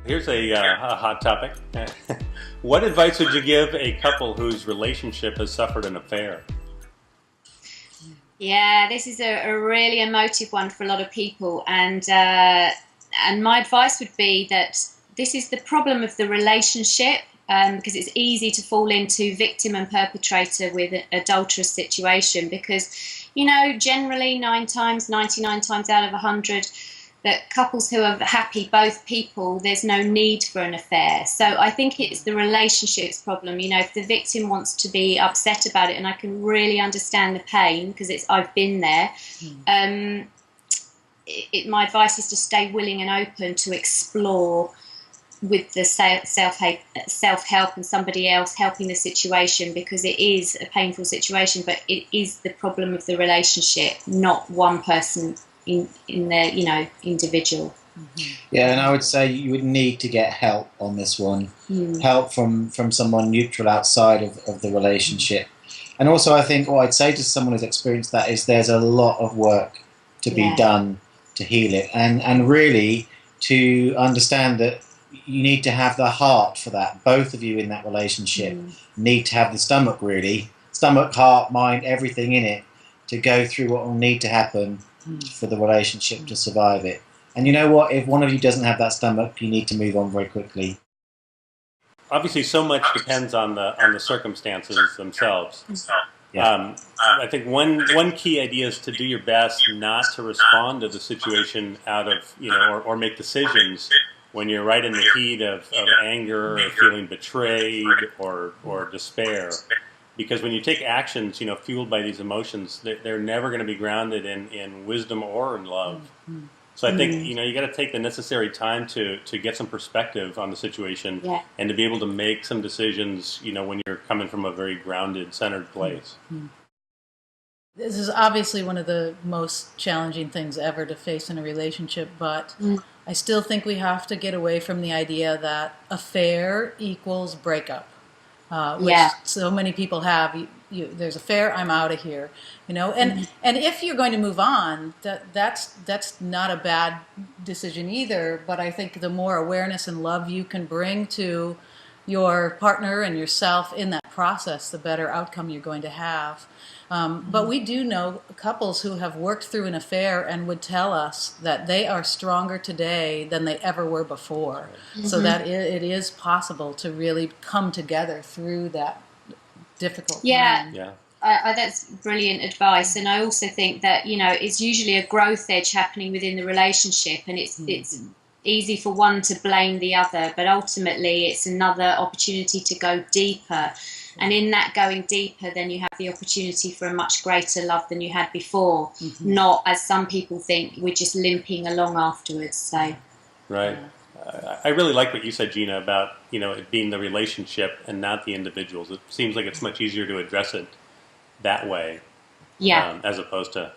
Here's a hot topic. What advice would you give a couple whose relationship has suffered an affair? Yeah, this is a really emotive one for a lot of people, and my advice would be that this is the problem of the relationship, because it's easy to fall into victim and perpetrator with an adulterous situation, because, generally 99 times out of 100, that couples who are happy, both people, there's no need for an affair. So I think it's the relationship's problem. If the victim wants to be upset about it, and I can really understand the pain because I've been there. My advice is to stay willing and open to explore with the self-help and somebody else helping the situation, because it is a painful situation, but it is the problem of the relationship, not one person in their individual. Yeah, and I would say you would need to get help on this one. Help from someone neutral outside of the relationship. And also I think what I'd say to someone who's experienced that is there's a lot of work to be done to heal it, and really to understand that you need to have the heart for that. Both of you in that relationship need to have the stomach, heart, mind, everything in it to go through what will need to happen for the relationship to survive it. And you know what? If one of you doesn't have that stomach, you need to move on very quickly. Obviously, so much depends on the circumstances themselves. Yeah. I think one key idea is to do your best not to respond to the situation out of or make decisions when you're right in the heat of anger or feeling betrayed or despair. Because when you take actions, fueled by these emotions, they're never going to be grounded in wisdom or in love. So I think, you got to take the necessary time to get some perspective on the situation and to be able to make some decisions, when you're coming from a very grounded, centered place. This is obviously one of the most challenging things ever to face in a relationship, but I still think we have to get away from the idea that affair equals breakup. Which so many people have. There's affair, I'm out of here, and if you're going to move on, that's not a bad decision either. But I think the more awareness and love you can bring to your partner and yourself in that process, the better outcome you're going to have. But we do know couples who have worked through an affair and would tell us that they are stronger today than they ever were before. So that it is possible to really come together through that difficult time. That's brilliant advice. And I also think that, it's usually a growth edge happening within the relationship, and it's easy for one to blame the other, but ultimately it's another opportunity to go deeper. And in that going deeper, then you have the opportunity for a much greater love than you had before, not, as some people think, we're just limping along afterwards. So, right. I really like what you said, Gina, about it being the relationship and not the individuals. It seems like it's much easier to address it that way, as opposed to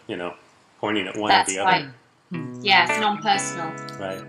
pointing at one or the other. Yeah, it's non-personal. Right.